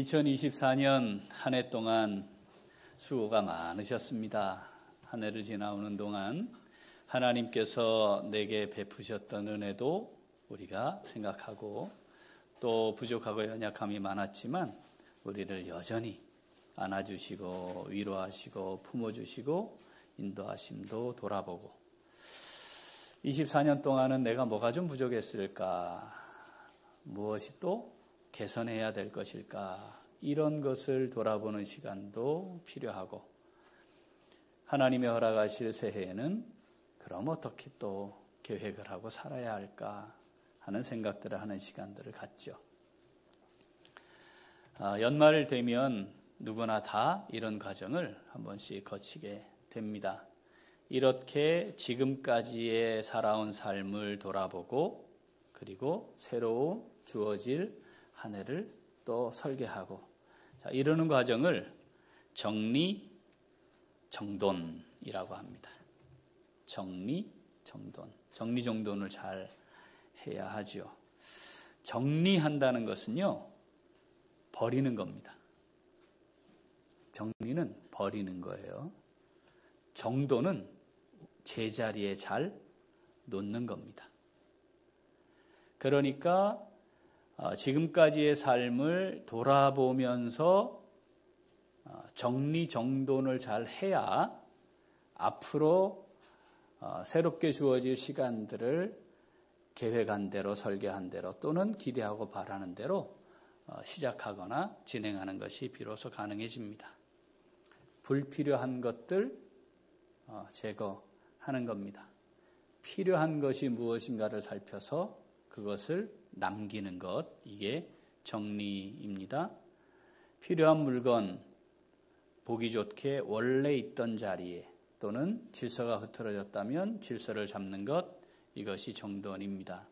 2024년 한 해 동안 수고가 많으셨습니다. 한 해를 지나오는 동안 하나님께서 내게 베푸셨던 은혜도 우리가 생각하고 또 부족하고 연약함이 많았지만 우리를 여전히 안아주시고 위로하시고 품어주시고 인도하심도 돌아보고 24년 동안은 내가 뭐가 좀 부족했을까? 무엇이 또 개선해야 될 것일까? 이런 것을 돌아보는 시간도 필요하고 하나님의 허락하실 새해에는 그럼 어떻게 또 계획을 하고 살아야 할까 하는 생각들을 하는 시간들을 갖죠. 연말 되면 누구나 다 이런 과정을 한 번씩 거치게 됩니다. 이렇게 지금까지의 살아온 삶을 돌아보고 그리고 새로운 주어질 한 해를 또 설계하고 이러는 과정을 정리정돈이라고 합니다. 정리정돈. 정리정돈을 잘 해야 하죠. 정리한다는 것은요, 버리는 겁니다. 정리는 버리는 거예요. 정돈은 제자리에 잘 놓는 겁니다. 그러니까 지금까지의 삶을 돌아보면서 정리정돈을 잘 해야 앞으로 새롭게 주어질 시간들을 계획한 대로 설계한 대로 또는 기대하고 바라는 대로 시작하거나 진행하는 것이 비로소 가능해집니다. 불필요한 것들 제거하는 겁니다. 필요한 것이 무엇인가를 살펴서 그것을 남기는 것, 이게 정리입니다. 필요한 물건, 보기 좋게 원래 있던 자리에 또는 질서가 흐트러졌다면 질서를 잡는 것, 이것이 정돈입니다.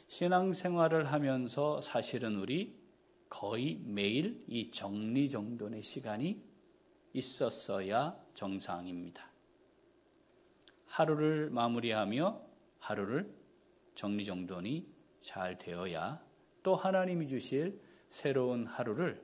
신앙생활을 하면서 사실은 우리 거의 매일 이 정리정돈의 시간이 있었어야 정상입니다. 하루를 마무리하며 하루를 정리정돈이 잘 되어야 또 하나님이 주실 새로운 하루를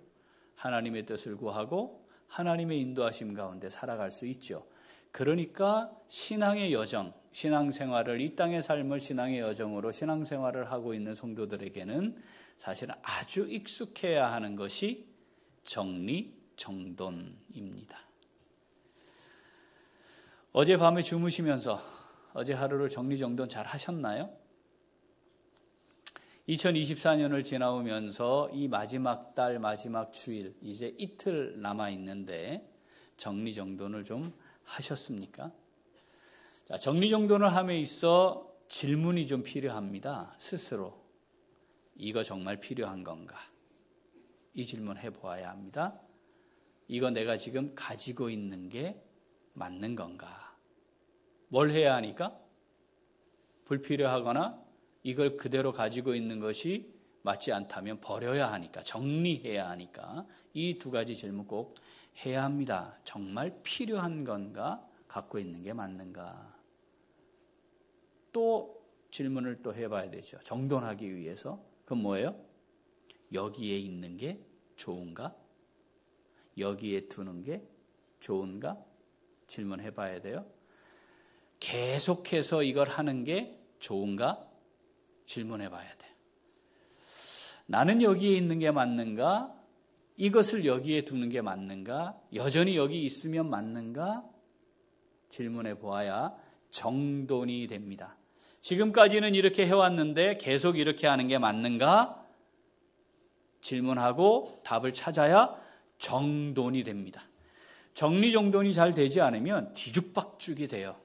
하나님의 뜻을 구하고 하나님의 인도하심 가운데 살아갈 수 있죠. 그러니까 신앙의 여정, 신앙생활을 이 땅의 삶을 신앙의 여정으로 신앙생활을 하고 있는 성도들에게는 사실은 아주 익숙해야 하는 것이 정리정돈입니다. 어젯밤에 주무시면서 어제 하루를 정리정돈 잘 하셨나요? 2024년을 지나오면서 이 마지막 달, 마지막 주일, 이제 이틀 남아있는데 정리정돈을 좀 하셨습니까? 자, 정리정돈을 함에 있어 질문이 좀 필요합니다. 스스로. 이거 정말 필요한 건가? 이 질문 해보아야 합니다. 이거 내가 지금 가지고 있는 게 맞는 건가? 뭘 해야 하니까? 불필요하거나 이걸 그대로 가지고 있는 것이 맞지 않다면 버려야 하니까, 정리해야 하니까 이 두 가지 질문 꼭 해야 합니다. 정말 필요한 건가? 갖고 있는 게 맞는가? 또 질문을 또 해봐야 되죠. 정돈하기 위해서. 그건 뭐예요? 여기에 있는 게 좋은가? 여기에 두는 게 좋은가? 질문해봐야 돼요. 계속해서 이걸 하는 게 좋은가? 질문해 봐야 돼요. 나는 여기에 있는 게 맞는가? 이것을 여기에 두는 게 맞는가? 여전히 여기 있으면 맞는가? 질문해 보아야 정돈이 됩니다. 지금까지는 이렇게 해왔는데 계속 이렇게 하는 게 맞는가? 질문하고 답을 찾아야 정돈이 됩니다. 정리정돈이 잘 되지 않으면 뒤죽박죽이 돼요.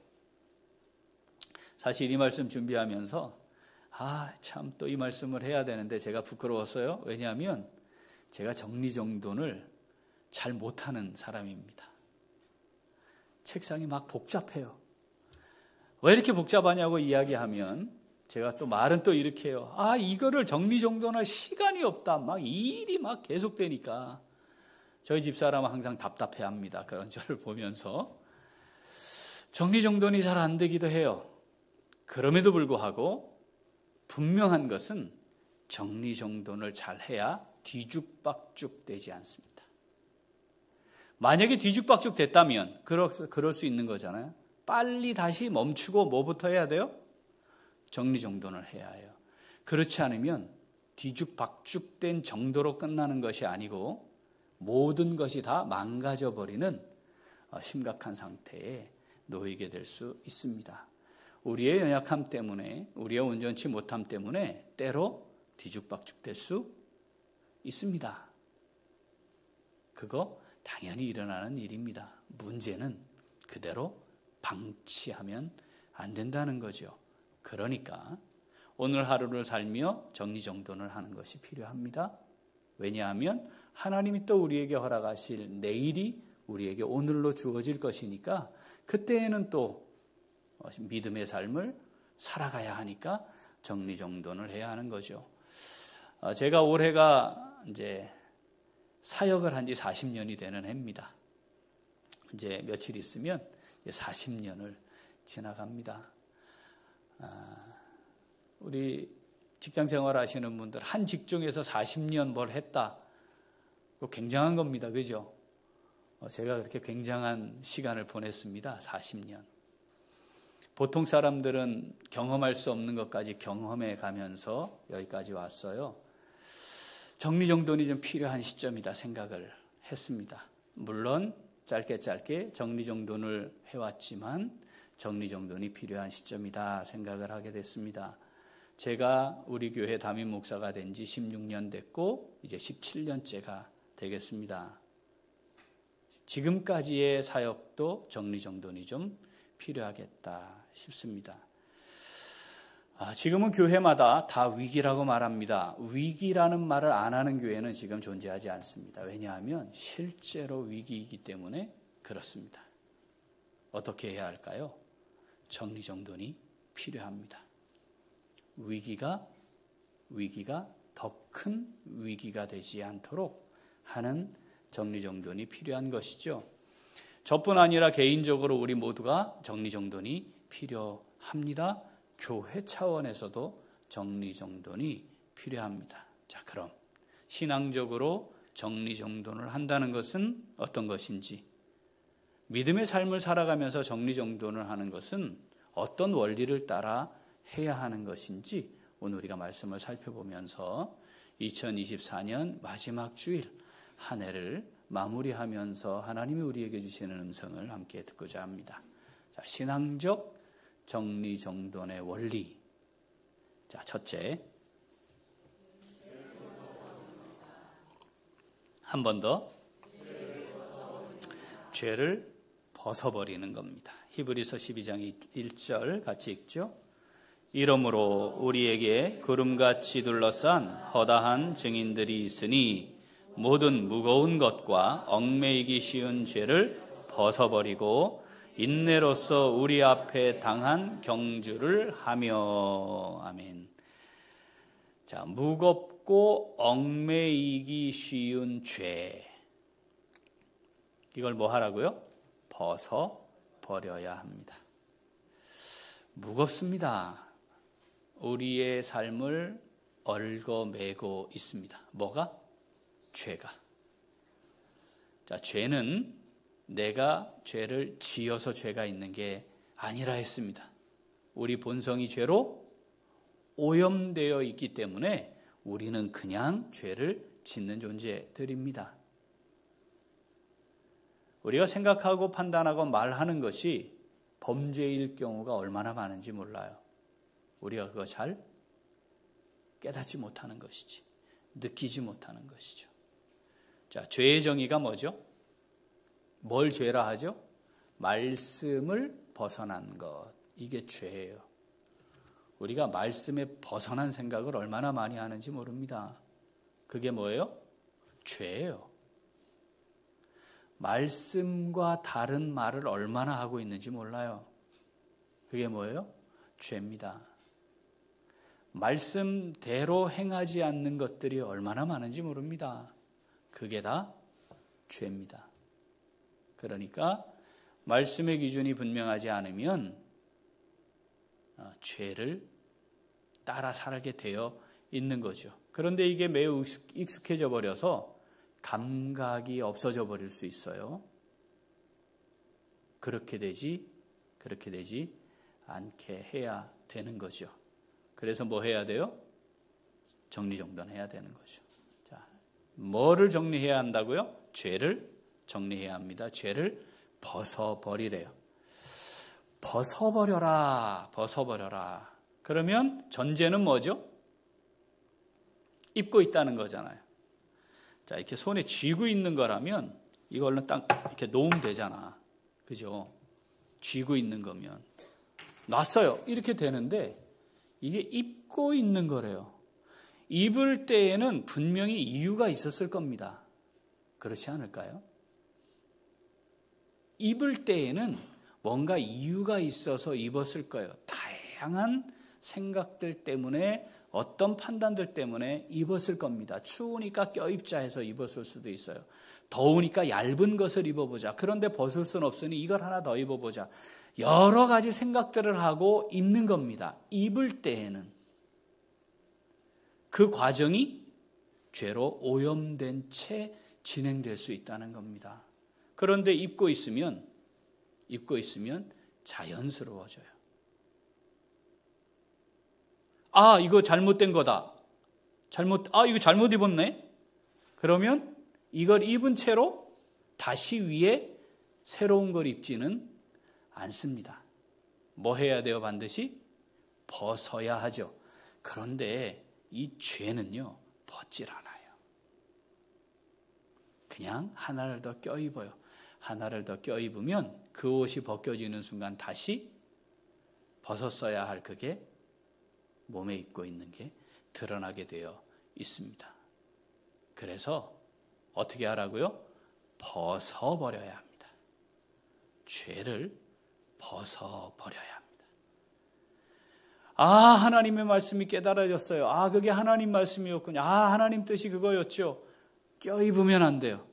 사실 이 말씀 준비하면서 참 또 이 말씀을 해야 되는데 제가 부끄러웠어요. 왜냐하면 제가 정리정돈을 잘 못하는 사람입니다. 책상이 막 복잡해요. 왜 이렇게 복잡하냐고 이야기하면 제가 또 말은 또 이렇게 해요. 이거를 정리정돈할 시간이 없다. 막 일이 막 계속되니까 저희 집사람은 항상 답답해합니다. 그런 저를 보면서 정리정돈이 잘 안 되기도 해요. 그럼에도 불구하고 분명한 것은 정리정돈을 잘 해야 뒤죽박죽 되지 않습니다. 만약에 뒤죽박죽 됐다면 그럴 수 있는 거잖아요. 빨리 다시 멈추고 뭐부터 해야 돼요? 정리정돈을 해야 해요. 그렇지 않으면 뒤죽박죽된 정도로 끝나는 것이 아니고 모든 것이 다 망가져버리는 심각한 상태에 놓이게 될 수 있습니다. 우리의 연약함 때문에, 우리의 온전치 못함 때문에 때로 뒤죽박죽 될 수 있습니다. 그거 당연히 일어나는 일입니다. 문제는 그대로 방치하면 안 된다는 거죠. 그러니까 오늘 하루를 살며 정리정돈을 하는 것이 필요합니다. 왜냐하면 하나님이 또 우리에게 허락하실 내일이 우리에게 오늘로 주어질 것이니까 그때에는 또 믿음의 삶을 살아가야 하니까 정리정돈을 해야 하는 거죠. 제가 올해가 이제 사역을 한 지 40년이 되는 해입니다. 이제 며칠 있으면 40년을 지나갑니다. 우리 직장 생활 하시는 분들 한 직종에서 40년 뭘 했다. 굉장한 겁니다. 그죠? 제가 그렇게 굉장한 시간을 보냈습니다. 40년. 보통 사람들은 경험할 수 없는 것까지 경험해 가면서 여기까지 왔어요. 정리정돈이 좀 필요한 시점이다 생각을 했습니다. 물론 짧게 정리정돈을 해왔지만 정리정돈이 필요한 시점이다 생각을 하게 됐습니다. 제가 우리 교회 담임 목사가 된 지 16년 됐고 이제 17년째가 되겠습니다. 지금까지의 사역도 정리정돈이 좀 필요하겠다 싶습니다. 지금은 교회마다 다 위기라고 말합니다. 위기라는 말을 안 하는 교회는 지금 존재하지 않습니다. 왜냐하면 실제로 위기이기 때문에 그렇습니다. 어떻게 해야 할까요? 정리정돈이 필요합니다. 위기가 더 큰 위기가 되지 않도록 하는 정리정돈이 필요한 것이죠. 저뿐 아니라 개인적으로 우리 모두가 정리정돈이 필요합니다. 교회 차원에서도 정리정돈이 필요합니다. 자, 그럼 신앙적으로 정리정돈을 한다는 것은 어떤 것인지, 믿음의 삶을 살아가면서 정리정돈을 하는 것은 어떤 원리를 따라 해야 하는 것인지 오늘 우리가 말씀을 살펴보면서 2024년 마지막 주일 한 해를 마무리하면서 하나님이 우리에게 주시는 음성을 함께 듣고자 합니다. 자, 신앙적 정리정돈의 원리. 자, 첫째, 한 번 더 죄를 벗어버리는 겁니다. 히브리서 12장 1절 같이 읽죠. 이러므로 우리에게 구름같이 둘러싼 허다한 증인들이 있으니 모든 무거운 것과 얽매이기 쉬운 죄를 벗어버리고 인내로서 우리 앞에 당한 경주를 하며. 아멘. 자, 무겁고 얽매이기 쉬운 죄. 이걸 뭐 하라고요? 벗어버려야 합니다. 무겁습니다. 우리의 삶을 얽어매고 있습니다. 뭐가? 죄가. 자, 죄는 내가 죄를 지어서 죄가 있는 게 아니라 했습니다. 우리 본성이 죄로 오염되어 있기 때문에 우리는 그냥 죄를 짓는 존재들입니다. 우리가 생각하고 판단하고 말하는 것이 범죄일 경우가 얼마나 많은지 몰라요. 우리가 그거 잘 깨닫지 못하는 것이지, 느끼지 못하는 것이죠. 자, 죄의 정의가 뭐죠? 뭘 죄라 하죠? 말씀을 벗어난 것. 이게 죄예요. 우리가 말씀에 벗어난 생각을 얼마나 많이 하는지 모릅니다. 그게 뭐예요? 죄예요. 말씀과 다른 말을 얼마나 하고 있는지 몰라요. 그게 뭐예요? 죄입니다. 말씀대로 행하지 않는 것들이 얼마나 많은지 모릅니다. 그게 다 죄입니다. 그러니까 말씀의 기준이 분명하지 않으면 죄를 따라 살게 되어 있는 거죠. 그런데 이게 매우 익숙해져 버려서 감각이 없어져 버릴 수 있어요. 그렇게 되지 않게 해야 되는 거죠. 그래서 뭐 해야 돼요? 정리정돈해야 되는 거죠. 자, 뭐를 정리해야 한다고요? 죄를 정리해야 합니다. 죄를 벗어버리래요. 벗어버려라. 그러면 전제는 뭐죠? 입고 있다는 거잖아요. 자, 이렇게 손에 쥐고 있는 거라면 이걸로 딱 이렇게 놓으면 되잖아. 그죠? 쥐고 있는 거면. 놨어요. 이렇게 되는데 이게 입고 있는 거래요. 입을 때에는 분명히 이유가 있었을 겁니다. 그렇지 않을까요? 입을 때에는 뭔가 이유가 있어서 입었을 거예요. 다양한 생각들 때문에 어떤 판단들 때문에 입었을 겁니다. 추우니까 껴입자 해서 입었을 수도 있어요. 더우니까 얇은 것을 입어보자. 그런데 벗을 수는 없으니 이걸 하나 더 입어보자. 여러 가지 생각들을 하고 입는 겁니다. 입을 때에는. 그 과정이 죄로 오염된 채 진행될 수 있다는 겁니다. 그런데 입고 있으면 자연스러워져요. 아, 이거 잘못된 거다. 이거 잘못 입었네. 그러면 이걸 입은 채로 다시 위에 새로운 걸 입지는 않습니다. 뭐 해야 돼요? 반드시 벗어야 하죠. 그런데 이 죄는요, 벗질 않아요. 그냥 하나를 더 껴입어요. 하나를 더 껴입으면 그 옷이 벗겨지는 순간 다시 벗었어야 할 그게 몸에 입고 있는 게 드러나게 되어 있습니다. 그래서 어떻게 하라고요? 벗어버려야 합니다. 죄를 벗어버려야 합니다. 아, 하나님의 말씀이 깨달아졌어요. 아, 그게 하나님 말씀이었군요. 아, 하나님 뜻이 그거였죠. 껴입으면 안 돼요.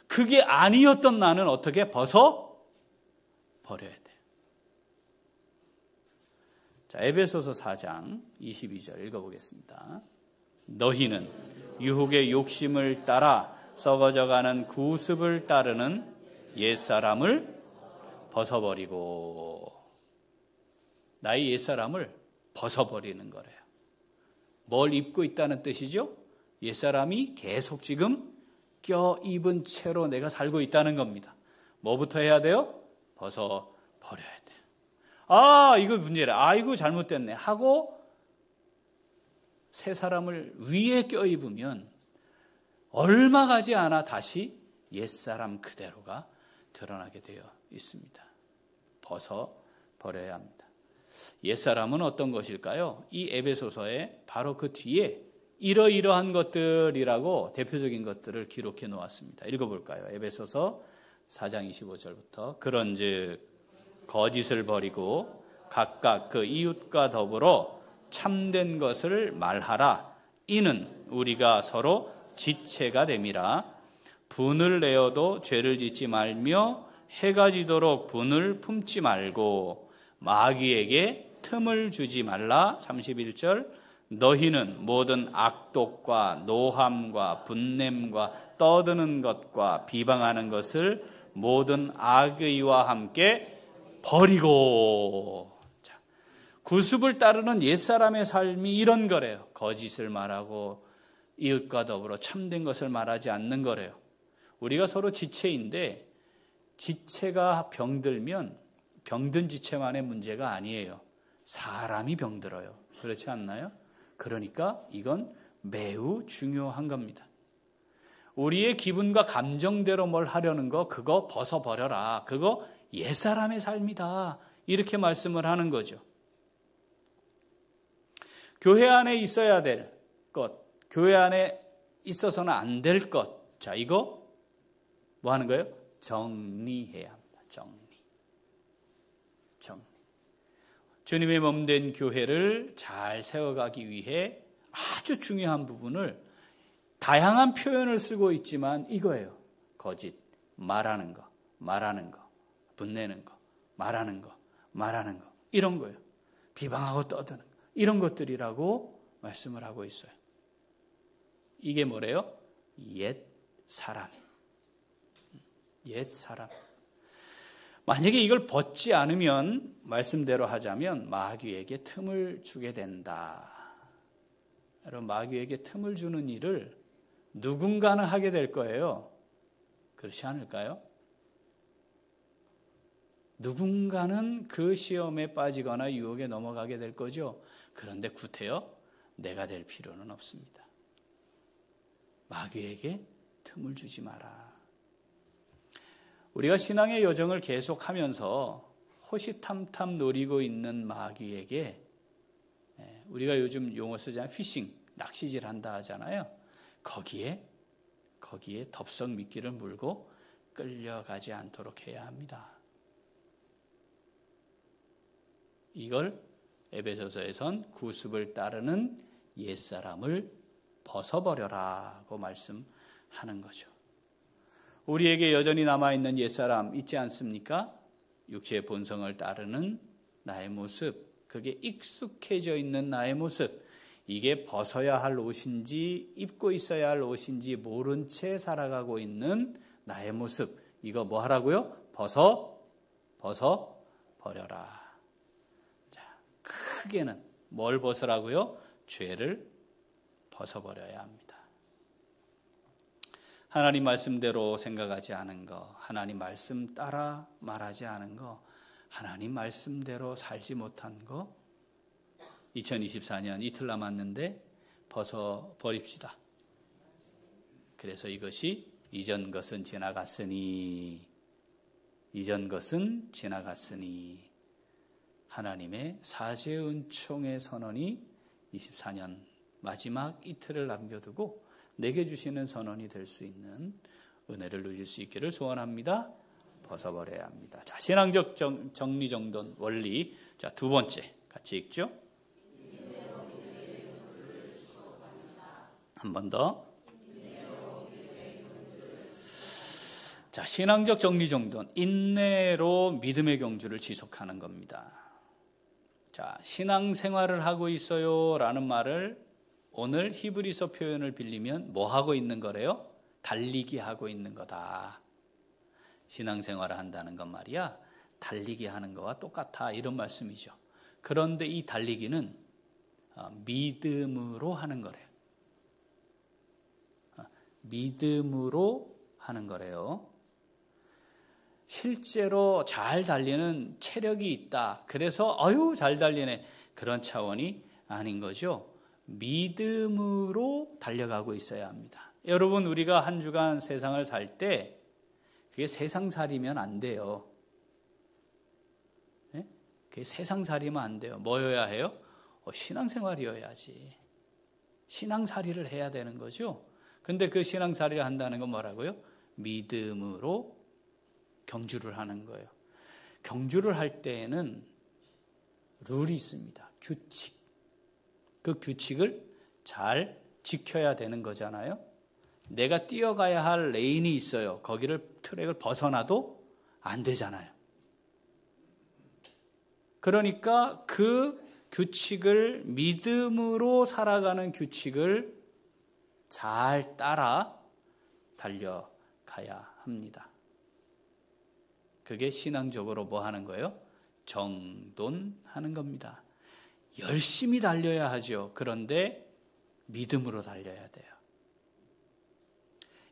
그게 아니었던 나는 어떻게 벗어버려야 돼요. 자, 에베소서 4장 22절 읽어보겠습니다. 너희는 유혹의 욕심을 따라 썩어져가는 구습을 따르는 옛사람을 벗어버리고. 나의 옛사람을 벗어버리는 거래요. 뭘 입고 있다는 뜻이죠? 옛사람이 계속 지금 껴입은 채로 내가 살고 있다는 겁니다. 뭐부터 해야 돼요? 벗어버려야 돼요. 아, 이거 문제라. 아, 이거 잘못됐네 하고 새 사람을 위에 껴입으면 얼마 가지 않아 다시 옛사람 그대로가 드러나게 되어 있습니다. 벗어버려야 합니다. 옛사람은 어떤 것일까요? 이 에베소서에 바로 그 뒤에 이러이러한 것들이라고 대표적인 것들을 기록해 놓았습니다. 읽어볼까요? 에베소서 4장 25절부터 그런즉 거짓을 버리고 각각 그 이웃과 더불어 참된 것을 말하라. 이는 우리가 서로 지체가 됨이라. 분을 내어도 죄를 짓지 말며 해가 지도록 분을 품지 말고 마귀에게 틈을 주지 말라. 31절 너희는 모든 악독과 노함과 분냄과 떠드는 것과 비방하는 것을 모든 악의와 함께 버리고. 자, 구습을 따르는 옛사람의 삶이 이런 거래요. 거짓을 말하고 이웃과 더불어 참된 것을 말하지 않는 거래요. 우리가 서로 지체인데 지체가 병들면 병든 지체만의 문제가 아니에요. 사람이 병들어요. 그렇지 않나요? 그러니까 이건 매우 중요한 겁니다. 우리의 기분과 감정대로 뭘 하려는 거 그거 벗어버려라. 그거 옛사람의 삶이다. 이렇게 말씀을 하는 거죠. 교회 안에 있어야 될 것, 교회 안에 있어서는 안 될 것. 자, 이거 뭐 하는 거예요? 정리해야 합니다. 정리. 주님의 몸된 교회를 잘 세워가기 위해 아주 중요한 부분을 다양한 표현을 쓰고 있지만 이거예요. 거짓, 말하는 거, 분내는 거, 말하는 거, 이런 거예요. 비방하고 떠드는 거, 이런 것들이라고 말씀을 하고 있어요. 이게 뭐래요? 옛 사람. 옛 사람. 만약에 이걸 벗지 않으면 말씀대로 하자면 마귀에게 틈을 주게 된다. 여러분, 마귀에게 틈을 주는 일을 누군가는 하게 될 거예요. 그렇지 않을까요? 누군가는 그 시험에 빠지거나 유혹에 넘어가게 될 거죠. 그런데 구태여 내가 될 필요는 없습니다. 마귀에게 틈을 주지 마라. 우리가 신앙의 여정을 계속하면서 호시탐탐 노리고 있는 마귀에게, 우리가 요즘 용어 쓰자면 피싱, 낚시질 한다 하잖아요. 거기에 덥석 미끼를 물고 끌려가지 않도록 해야 합니다. 이걸 에베소서에선 구습을 따르는 옛사람을 벗어버려라고 말씀하는 거죠. 우리에게 여전히 남아있는 옛사람 있지 않습니까? 육체의 본성을 따르는 나의 모습, 그게 익숙해져 있는 나의 모습, 이게 벗어야 할 옷인지 입고 있어야 할 옷인지 모른 채 살아가고 있는 나의 모습, 이거 뭐 하라고요? 벗어버려라. 자, 크게는 뭘 벗으라고요? 죄를 벗어버려야 합니다. 하나님 말씀대로 생각하지 않은 거, 하나님 말씀 따라 말하지 않은 거, 하나님 말씀대로 살지 못한 거, 2024년 이틀 남았는데 벗어버립시다. 그래서 이것이 이전 것은 지나갔으니 하나님의 사제은총의 선언이 24년 마지막 이틀을 남겨두고 내게 주시는 선언이 될 수 있는 은혜를 누릴 수 있기를 소원합니다. 벗어버려야 합니다. 자, 신앙적 정리정돈 원리. 자, 두 번째 같이 읽죠. 한 번 더. 자, 신앙적 정리정돈, 인내로 믿음의 경주를 지속하는 겁니다. 자, 신앙생활을 하고 있어요 라는 말을 오늘 히브리서 표현을 빌리면 뭐 하고 있는 거래요? 달리기 하고 있는 거다. 신앙생활을 한다는 건 말이야, 달리기 하는 거와 똑같아, 이런 말씀이죠. 그런데 이 달리기는 믿음으로 하는 거래요. 믿음으로 하는 거래요. 실제로 잘 달리는 체력이 있다, 그래서 잘 달리네, 그런 차원이 아닌 거죠. 믿음으로 달려가고 있어야 합니다. 여러분, 우리가 한 주간 세상을 살 때 그게 세상살이면 안 돼요. 네? 그게 세상살이면 안 돼요. 뭐여야 해요? 신앙생활이어야지. 신앙살이를 해야 되는 거죠. 근데 그 신앙살이를 한다는 건 뭐라고요? 믿음으로 경주를 하는 거예요. 경주를 할 때에는 룰이 있습니다. 규칙. 그 규칙을 잘 지켜야 되는 거잖아요. 내가 뛰어가야 할 레인이 있어요. 거기를 트랙을 벗어나도 안 되잖아요. 그러니까 그 규칙을, 믿음으로 살아가는 규칙을 잘 따라 달려가야 합니다. 그게 신앙적으로 뭐 하는 거예요? 정돈하는 겁니다. 열심히 달려야 하죠. 그런데 믿음으로 달려야 돼요.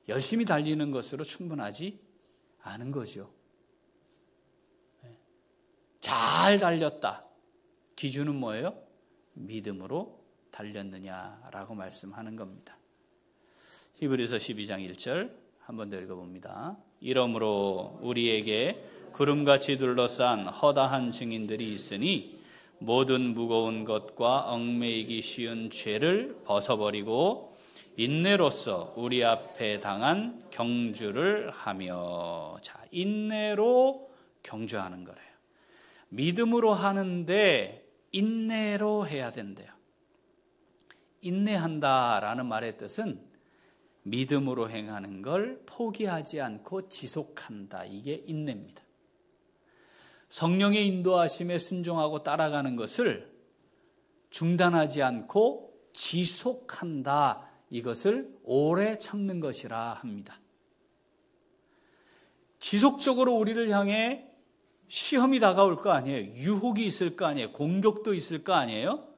열심히 달리는 것으로 충분하지 않은 거죠. 잘 달렸다. 기준은 뭐예요? 믿음으로 달렸느냐라고 말씀하는 겁니다. 히브리서 12장 1절 한 번 더 읽어봅니다. 이러므로 우리에게 구름같이 둘러싼 허다한 증인들이 있으니 모든 무거운 것과 얽매이기 쉬운 죄를 벗어버리고 인내로서 우리 앞에 당한 경주를 하며. 자, 인내로 경주하는 거래요. 믿음으로 하는데 인내로 해야 된대요. 인내한다라는 말의 뜻은 믿음으로 행하는 걸 포기하지 않고 지속한다. 이게 인내입니다. 성령의 인도하심에 순종하고 따라가는 것을 중단하지 않고 지속한다. 이것을 오래 참는 것이라 합니다. 지속적으로 우리를 향해 시험이 다가올 거 아니에요. 유혹이 있을 거 아니에요. 공격도 있을 거 아니에요.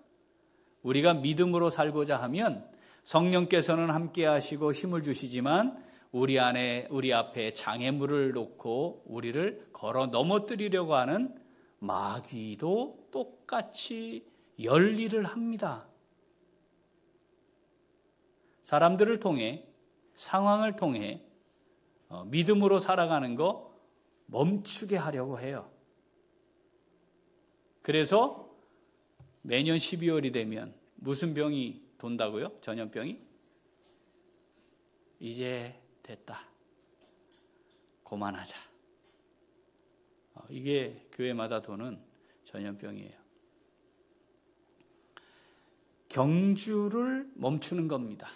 우리가 믿음으로 살고자 하면 성령께서는 함께 하시고 힘을 주시지만 우리 앞에 장애물을 놓고 우리를 걸어 넘어뜨리려고 하는 마귀도 똑같이 열일을 합니다. 사람들을 통해, 상황을 통해 믿음으로 살아가는 거 멈추게 하려고 해요. 그래서 매년 12월이 되면 무슨 병이 돈다고요? 전염병이? 이제 됐다. 그만하자. 이게 교회마다 도는 전염병이에요. 경주를 멈추는 겁니다.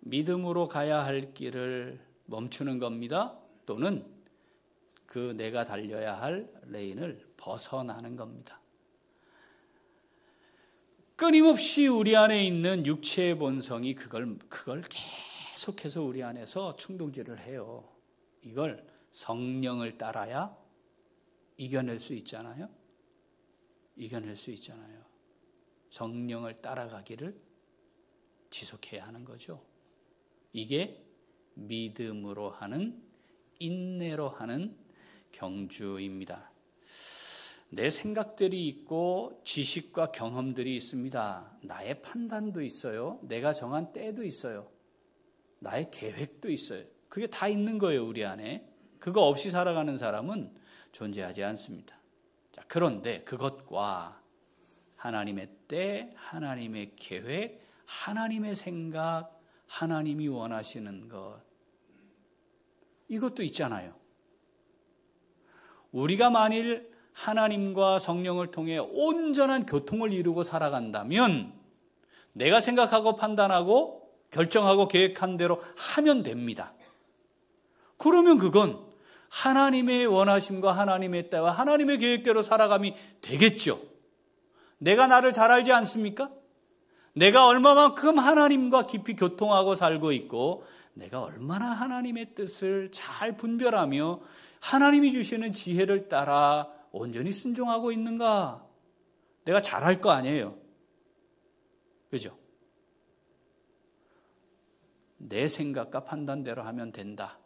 믿음으로 가야 할 길을 멈추는 겁니다. 또는 그 내가 달려야 할 레인을 벗어나는 겁니다. 끊임없이 우리 안에 있는 육체의 본성이 그걸 계속해서 우리 안에서 충동질을 해요. 이걸 성령을 따라야 이겨낼 수 있잖아요. 이겨낼 수 있잖아요. 성령을 따라가기를 지속해야 하는 거죠. 이게 믿음으로 하는, 인내로 하는 경주입니다. 내 생각들이 있고 지식과 경험들이 있습니다. 나의 판단도 있어요. 내가 정한 때도 있어요. 나의 계획도 있어요. 그게 다 있는 거예요, 우리 안에. 그거 없이 살아가는 사람은 존재하지 않습니다. 자, 그런데 그것과 하나님의 때, 하나님의 계획, 하나님의 생각, 하나님이 원하시는 것, 이것도 있잖아요. 우리가 만일 하나님과 성령을 통해 온전한 교통을 이루고 살아간다면 내가 생각하고 판단하고 결정하고 계획한 대로 하면 됩니다. 그러면 그건 하나님의 원하심과 하나님의 때와 하나님의 계획대로 살아감이 되겠죠. 내가 나를 잘 알지 않습니까? 내가 얼마만큼 하나님과 깊이 교통하고 살고 있고 내가 얼마나 하나님의 뜻을 잘 분별하며 하나님이 주시는 지혜를 따라 온전히 순종하고 있는가? 내가 잘할 거 아니에요. 그죠? 내 생각과 판단대로 하면 된다.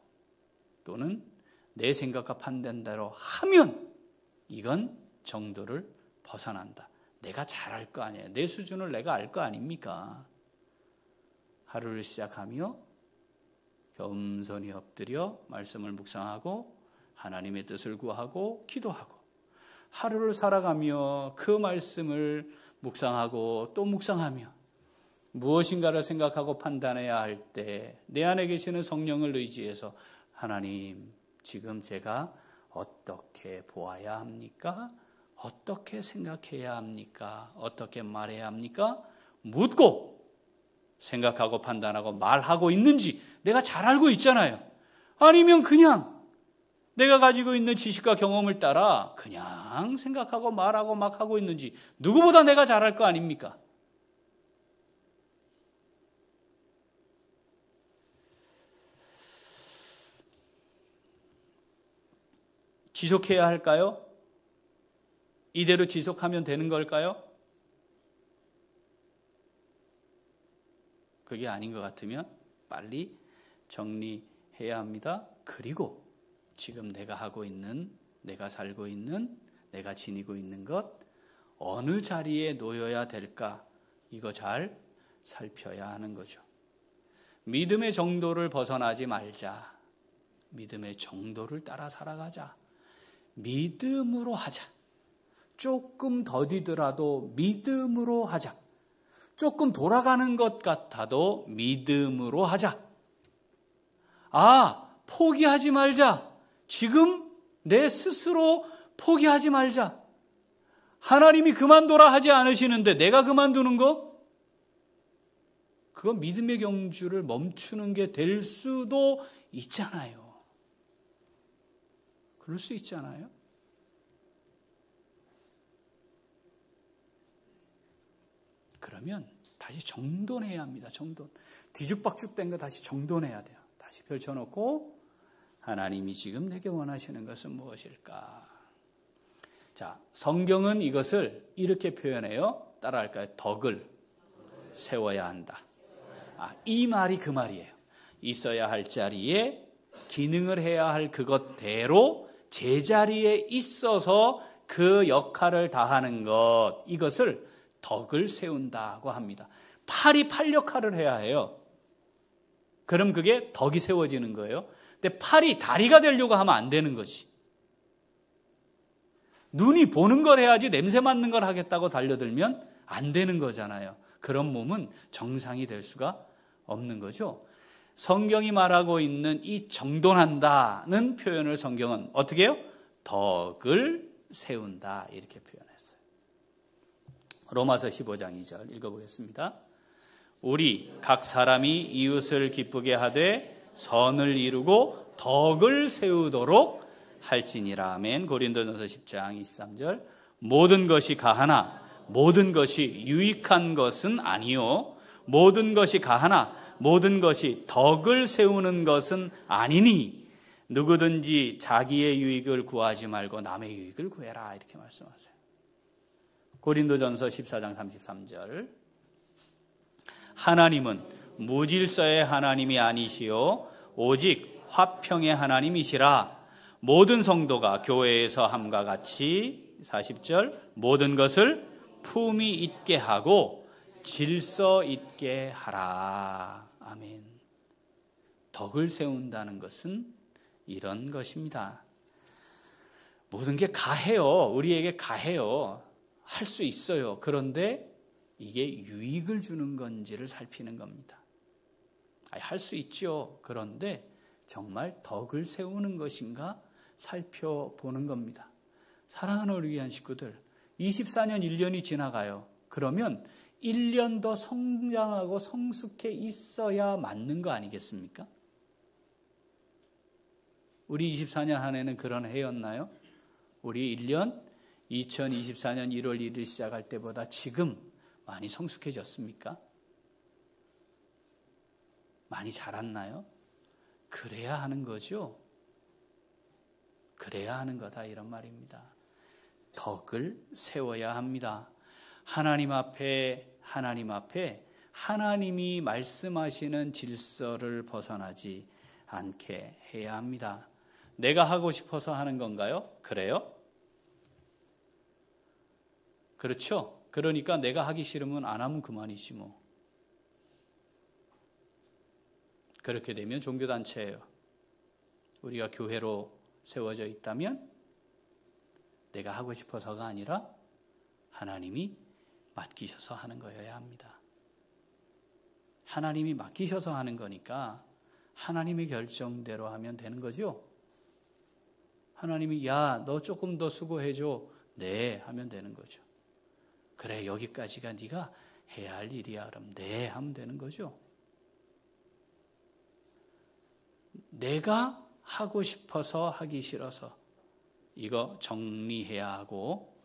또는 내 생각과 판단대로 하면 이건 정도를 벗어난다. 내가 잘할 거 아니에요. 내 수준을 내가 알 거 아닙니까? 하루를 시작하며 겸손히 엎드려 말씀을 묵상하고 하나님의 뜻을 구하고 기도하고 하루를 살아가며 그 말씀을 묵상하고 또 묵상하며 무엇인가를 생각하고 판단해야 할 때 내 안에 계시는 성령을 의지해서 하나님, 지금 제가 어떻게 보아야 합니까? 어떻게 생각해야 합니까? 어떻게 말해야 합니까? 묻고 생각하고 판단하고 말하고 있는지 내가 잘 알고 있잖아요. 아니면 그냥 내가 가지고 있는 지식과 경험을 따라 그냥 생각하고 말하고 막 하고 있는지 누구보다 내가 잘할 거 아닙니까? 지속해야 할까요? 이대로 지속하면 되는 걸까요? 그게 아닌 것 같으면 빨리 정리해야 합니다. 그리고 지금 내가 하고 있는, 내가 살고 있는, 내가 지니고 있는 것 어느 자리에 놓여야 될까? 이거 잘 살펴야 하는 거죠. 믿음의 정도를 벗어나지 말자. 믿음의 정도를 따라 살아가자. 믿음으로 하자. 조금 더디더라도 믿음으로 하자. 조금 돌아가는 것 같아도 믿음으로 하자. 포기하지 말자. 지금 내 스스로 포기하지 말자. 하나님이 그만둬라 하지 않으시는데 내가 그만두는 거? 그건 믿음의 경주를 멈추는 게 될 수도 있잖아요. 그럴 수 있잖아요. 그러면 다시 정돈해야 합니다. 뒤죽박죽된 거 다시 정돈해야 돼요. 다시 펼쳐놓고 하나님이 지금 내게 원하시는 것은 무엇일까? 자, 성경은 이것을 이렇게 표현해요. 따라할까요? 덕을 세워야 한다. 이 말이 그 말이에요. 있어야 할 자리에 기능을 해야 할 그것대로 제자리에 있어서 그 역할을 다하는 것, 이것을 덕을 세운다고 합니다. 팔이 팔 역할을 해야 해요. 그럼 그게 덕이 세워지는 거예요. 근데 팔이 다리가 되려고 하면 안 되는 것이. 눈이 보는 걸 해야지 냄새 맡는 걸 하겠다고 달려들면 안 되는 거잖아요. 그런 몸은 정상이 될 수가 없는 거죠. 성경이 말하고 있는 이 정돈한다는 표현을 성경은 어떻게 해요? 덕을 세운다 이렇게 표현했어요. 로마서 15장 2절 읽어보겠습니다. 우리 각 사람이 이웃을 기쁘게 하되 선을 이루고 덕을 세우도록 할지니라. 아멘. 고린도전서 10장 23절. 모든 것이 가하나 모든 것이 유익한 것은 아니요 모든 것이 가하나 모든 것이 덕을 세우는 것은 아니니 누구든지 자기의 유익을 구하지 말고 남의 유익을 구해라 이렇게 말씀하세요. 고린도전서 14장 33절. 하나님은 무질서의 하나님이 아니시요 오직 화평의 하나님이시라. 모든 성도가 교회에서 함과 같이 40절 모든 것을 품위 있게 하고 질서 있게 하라. 아멘. 덕을 세운다는 것은 이런 것입니다. 모든 게 가해요. 우리에게 가해요. 할 수 있어요. 그런데 이게 유익을 주는 건지를 살피는 겁니다. 할 수 있죠. 그런데 정말 덕을 세우는 것인가 살펴보는 겁니다. 사랑하는 우리 귀한 식구들, 24년 1년이 지나가요. 그러면 1년 더 성장하고 성숙해 있어야 맞는 거 아니겠습니까? 우리 24년 한 해는 그런 해였나요? 우리 1년 2024년 1월 1일 시작할 때보다 지금 많이 성숙해졌습니까? 많이 자랐나요? 그래야 하는 거죠. 그래야 하는 거다 이런 말입니다. 덕을 세워야 합니다. 하나님 앞에 하나님이 말씀하시는 질서를 벗어나지 않게 해야 합니다. 내가 하고 싶어서 하는 건가요? 그래요? 그렇죠? 그러니까 내가 하기 싫으면 안 하면 그만이지 뭐. 그렇게 되면 종교단체예요. 우리가 교회로 세워져 있다면 내가 하고 싶어서가 아니라 하나님이 맡기셔서 하는 거여야 합니다. 하나님이 맡기셔서 하는 거니까 하나님의 결정대로 하면 되는 거죠. 하나님이 야, 너 조금 더 수고해줘. 네, 하면 되는 거죠. 그래, 여기까지가 네가 해야 할 일이야. 그럼 네, 하면 되는 거죠. 내가 하고 싶어서 하기 싫어서 이거 정리해야 하고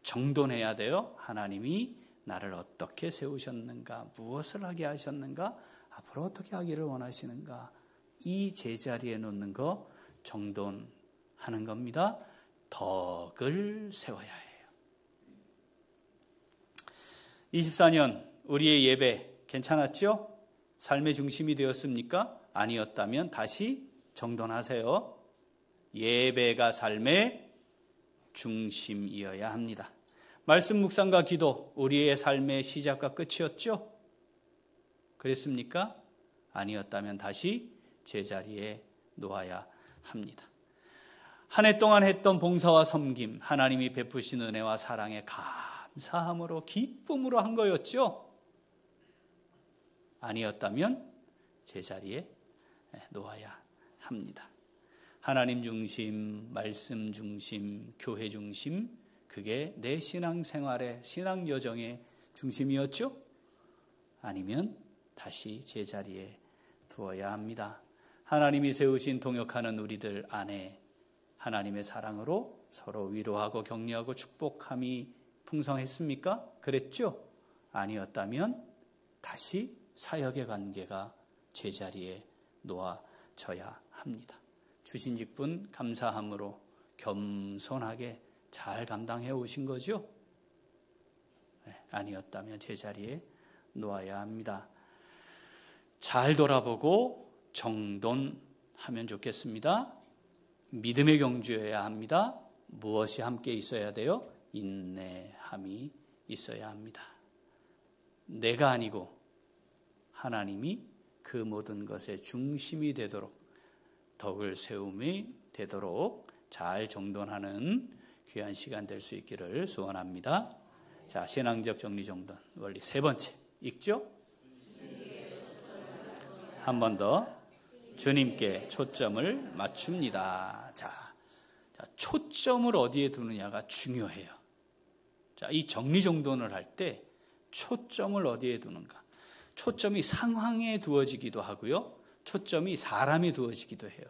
정돈해야 돼요. 하나님이 나를 어떻게 세우셨는가, 무엇을 하게 하셨는가, 앞으로 어떻게 하기를 원하시는가, 이 제자리에 놓는 거 정돈하는 겁니다. 덕을 세워야 해요. 24년 우리의 예배 괜찮았죠? 삶의 중심이 되었습니까? 아니었다면 다시 정돈하세요. 예배가 삶의 중심이어야 합니다. 말씀 묵상과 기도, 우리의 삶의 시작과 끝이었죠? 그랬습니까? 아니었다면 다시 제자리에 놓아야 합니다. 한 해 동안 했던 봉사와 섬김, 하나님이 베푸신 은혜와 사랑에 감사함으로 기쁨으로 한 거였죠? 아니었다면 제자리에 놓아야 합니다. 하나님 중심, 말씀 중심, 교회 중심, 그게 내 신앙생활의 신앙 여정의 중심이었죠? 아니면 다시 제자리에 두어야 합니다. 하나님이 세우신 동역하는 우리들 안에 하나님의 사랑으로 서로 위로하고 격려하고 축복함이 풍성했습니까? 그랬죠? 아니었다면 다시 사역의 관계가 제자리에 놓아져야 합니다. 주신 직분 감사함으로 겸손하게 잘 감당해 오신 거죠? 네, 아니었다면 제자리에 놓아야 합니다. 잘 돌아보고 정돈하면 좋겠습니다. 믿음의 경주여야 합니다. 무엇이 함께 있어야 돼요? 인내함이 있어야 합니다. 내가 아니고 하나님이 그 모든 것의 중심이 되도록, 덕을 세움이 되도록 잘 정돈하는 귀한 시간 될 수 있기를 소원합니다. 자, 신앙적 정리정돈 원리 세 번째 읽죠? 한 번 더. 주님께 초점을 맞춥니다. 자, 초점을 어디에 두느냐가 중요해요. 자, 이 정리정돈을 할 때 초점을 어디에 두는가? 초점이 상황에 두어지기도 하고요. 초점이 사람에 두어지기도 해요.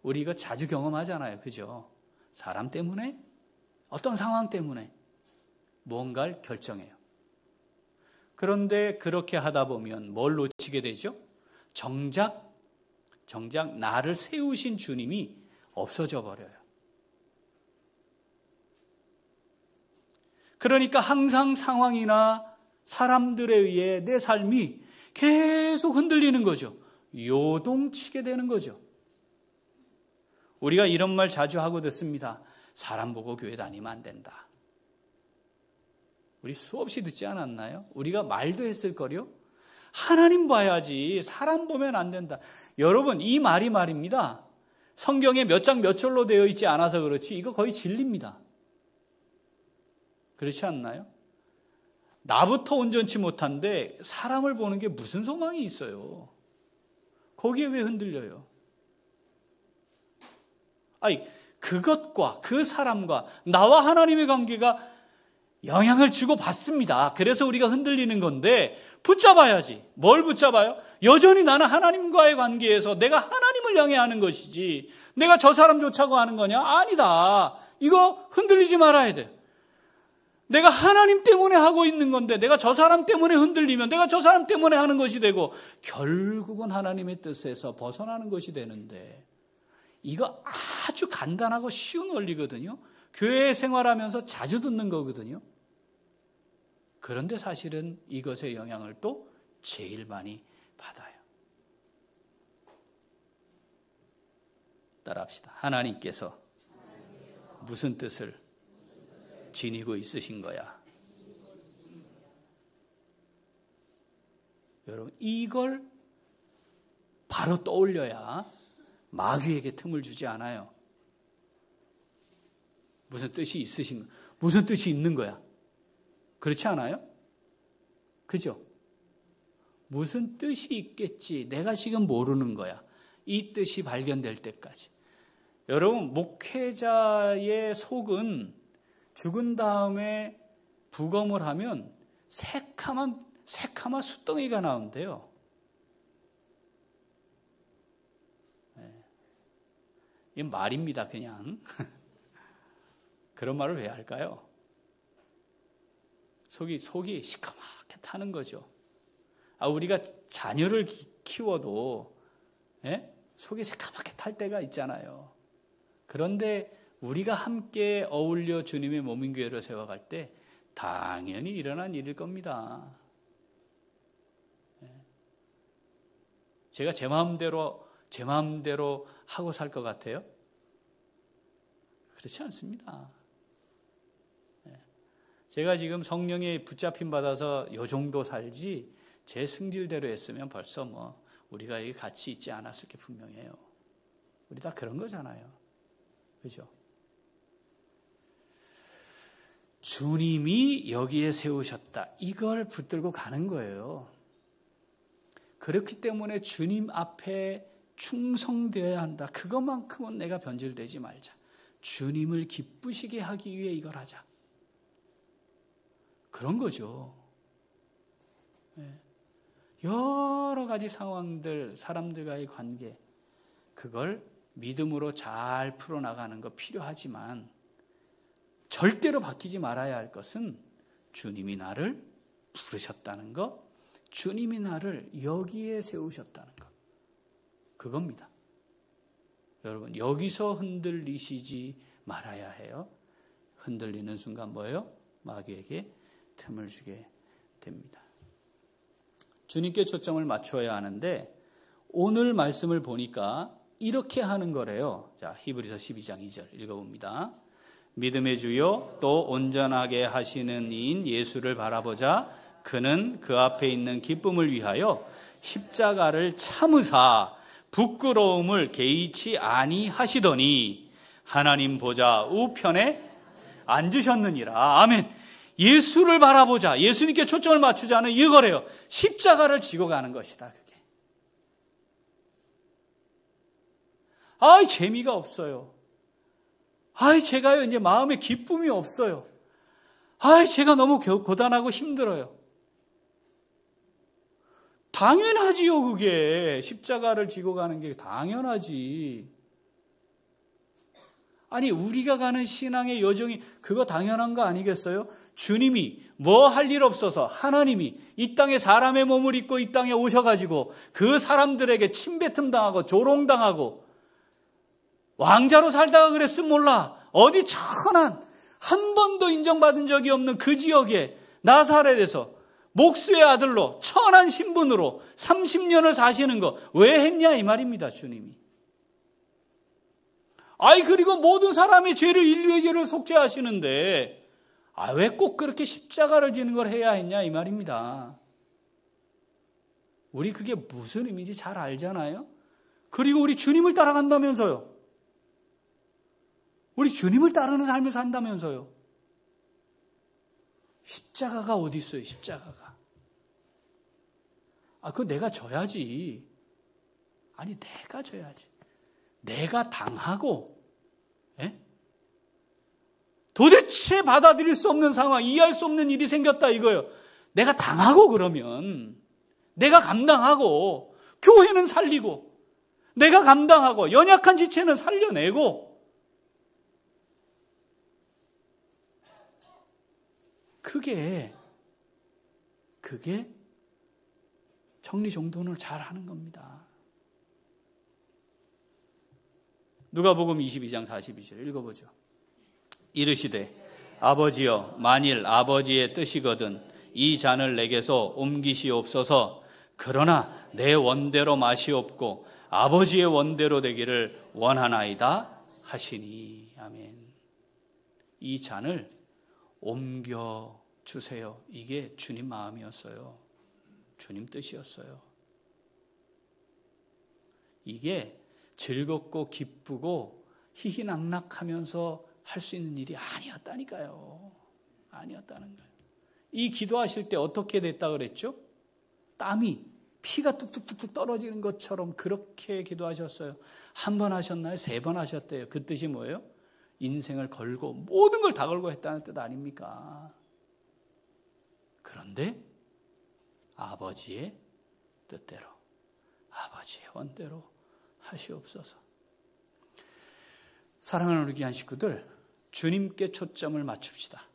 우리 이거 자주 경험하잖아요. 그죠? 사람 때문에, 어떤 상황 때문에 뭔가를 결정해요. 그런데 그렇게 하다 보면 뭘 놓치게 되죠? 정작 나를 세우신 주님이 없어져 버려요. 그러니까 항상 상황이나 사람들에 의해 내 삶이 계속 흔들리는 거죠. 요동치게 되는 거죠. 우리가 이런 말 자주 하고 듣습니다. 사람 보고 교회 다니면 안 된다. 우리 수없이 듣지 않았나요? 우리가 말도 했을 거요. 하나님 봐야지 사람 보면 안 된다. 여러분, 이 말이 말입니다. 성경에 몇 장 몇 절로 되어 있지 않아서 그렇지 이거 거의 진리입니다. 그렇지 않나요? 나부터 온전치 못한데 사람을 보는 게 무슨 소망이 있어요? 거기에 왜 흔들려요? 아니, 그것과 그 사람과 나와 하나님의 관계가 영향을 주고 받습니다. 그래서 우리가 흔들리는 건데 붙잡아야지. 뭘 붙잡아요? 여전히 나는 하나님과의 관계에서 내가 하나님을 향해 하는 것이지 내가 저 사람 쫓아고 하는 거냐? 아니다. 이거 흔들리지 말아야 돼. 내가 하나님 때문에 하고 있는 건데 내가 저 사람 때문에 흔들리면 내가 저 사람 때문에 하는 것이 되고 결국은 하나님의 뜻에서 벗어나는 것이 되는데 이거 아주 간단하고 쉬운 원리거든요. 교회 생활하면서 자주 듣는 거거든요. 그런데 사실은 이것의 영향을 또 제일 많이 받아요. 따라합시다. 하나님께서 무슨 뜻을 지니고 있으신 거야? 여러분, 이걸 바로 떠올려야 마귀에게 틈을 주지 않아요. 무슨 뜻이 있으신, 무슨 뜻이 있는 거야? 그렇지 않아요? 그죠? 무슨 뜻이 있겠지. 내가 지금 모르는 거야. 이 뜻이 발견될 때까지. 여러분, 목회자의 속은 죽은 다음에 부검을 하면 새카만 숫덩이가 나온대요. 이건 말입니다, 그냥. 그런 말을 왜 할까요? 속이 시커멓게 타는 거죠. 우리가 자녀를 키워도 속이 새까맣게 탈 때가 있잖아요. 그런데 우리가 함께 어울려 주님의 몸인 교회를 세워갈 때 당연히 일어난 일일 겁니다. 제가 제 마음대로 하고 살 것 같아요? 그렇지 않습니다. 제가 지금 성령에 붙잡힘 받아서 요 정도 살지 제 승질대로 했으면 벌써 우리가 여기 같이 있지 않았을 게 분명해요. 우리 다 그런 거잖아요. 그죠? 주님이 여기에 세우셨다. 이걸 붙들고 가는 거예요. 그렇기 때문에 주님 앞에 충성되어야 한다. 그것만큼은 내가 변질되지 말자. 주님을 기쁘시게 하기 위해 이걸 하자. 그런 거죠. 여러 가지 상황들, 사람들과의 관계, 그걸 믿음으로 잘 풀어나가는 거 필요하지만 절대로 바뀌지 말아야 할 것은 주님이 나를 부르셨다는 것, 주님이 나를 여기에 세우셨다는 것. 그겁니다. 여러분, 여기서 흔들리시지 말아야 해요. 흔들리는 순간 뭐예요? 마귀에게 틈을 주게 됩니다. 주님께 초점을 맞춰야 하는데 오늘 말씀을 보니까 이렇게 하는 거래요. 자, 히브리서 12장 2절 읽어봅니다. 믿음의 주요 또 온전하게 하시는 이인 예수를 바라보자. 그는 그 앞에 있는 기쁨을 위하여 십자가를 참으사 부끄러움을 개의치 아니하시더니 하나님 보좌 우편에 앉으셨느니라. 아멘. 예수를 바라보자. 예수님께 초점을 맞추자는 이거래요. 십자가를 지고 가는 것이다. 그게. 아이, 재미가 없어요. 아이, 제가요, 이제 마음에 기쁨이 없어요. 아이, 제가 너무 고단하고 힘들어요. 당연하지요, 그게. 십자가를 지고 가는 게 당연하지. 아니, 우리가 가는 신앙의 여정이 그거 당연한 거 아니겠어요? 주님이 뭐 할 일 없어서 하나님이 이 땅에 사람의 몸을 입고 이 땅에 오셔가지고 그 사람들에게 침뱉음 당하고 조롱당하고 왕자로 살다가 그랬으면 몰라. 어디 천한 한 번도 인정받은 적이 없는 그 지역에 나사렛에서 목수의 아들로 천한 신분으로 30년을 사시는 거 왜 했냐 이 말입니다. 주님이. 아이, 그리고 모든 사람의 죄를, 인류의 죄를 속죄하시는데 왜 꼭 그렇게 십자가를 지는 걸 해야 했냐 이 말입니다. 우리 그게 무슨 의미인지 잘 알잖아요. 그리고 우리 주님을 따라간다면서요. 우리 주님을 따르는 삶을 산다면서요. 십자가가 어디 있어요, 십자가가. 그거 내가 져야지. 아니, 내가 져야지. 내가 당하고, 도대체 받아들일 수 없는 상황, 이해할 수 없는 일이 생겼다 이거예요. 내가 당하고 그러면, 내가 감당하고, 교회는 살리고, 내가 감당하고, 연약한 지체는 살려내고, 그게 정리정돈을 잘하는 겁니다. 누가복음 22장 42절 읽어보죠. 이르시되 아버지여 만일 아버지의 뜻이거든 이 잔을 내게서 옮기시옵소서. 그러나 내 원대로 마시옵고 아버지의 원대로 되기를 원하나이다 하시니. 아멘. 이 잔을 옮겨주세요. 이게 주님 마음이었어요. 주님 뜻이었어요. 이게 즐겁고 기쁘고 희희낙낙하면서 할 수 있는 일이 아니었다니까요. 아니었다는 거예요. 이 기도하실 때 어떻게 됐다 그랬죠? 땀이 피가 뚝뚝뚝뚝 떨어지는 것처럼 그렇게 기도하셨어요. 한 번 하셨나요? 3번 하셨대요. 그 뜻이 뭐예요? 인생을 걸고 모든 걸 다 걸고 했다는 뜻 아닙니까? 그런데 아버지의 뜻대로, 아버지의 원대로 하시옵소서. 사랑하는 우리 귀한 식구들, 주님께 초점을 맞춥시다.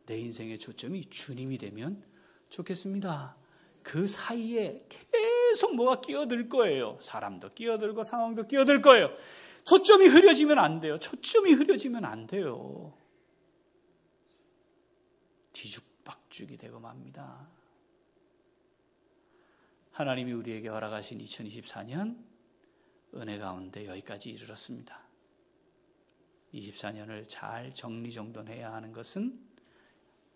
내 인생의 초점이 주님이 되면 좋겠습니다. 그 사이에 계속 뭐가 끼어들 거예요. 사람도 끼어들고 상황도 끼어들 거예요. 초점이 흐려지면 안 돼요. 초점이 흐려지면 안 돼요. 뒤죽박죽이 되고 맙니다. 하나님이 우리에게 허락하신 2024년 은혜 가운데 여기까지 이르렀습니다. 24년을 잘 정리정돈해야 하는 것은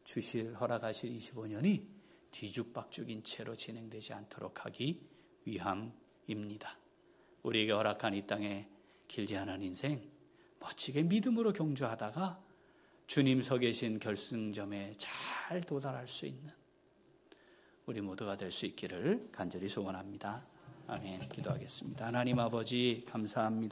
주실 허락하실 25년이 뒤죽박죽인 채로 진행되지 않도록 하기 위함입니다. 우리에게 허락한 이 땅에 길지 않은 인생 멋지게 믿음으로 경주하다가 주님 서 계신 결승점에 잘 도달할 수 있는 우리 모두가 될 수 있기를 간절히 소원합니다. 아멘. 기도하겠습니다. 하나님 아버지 감사합니다.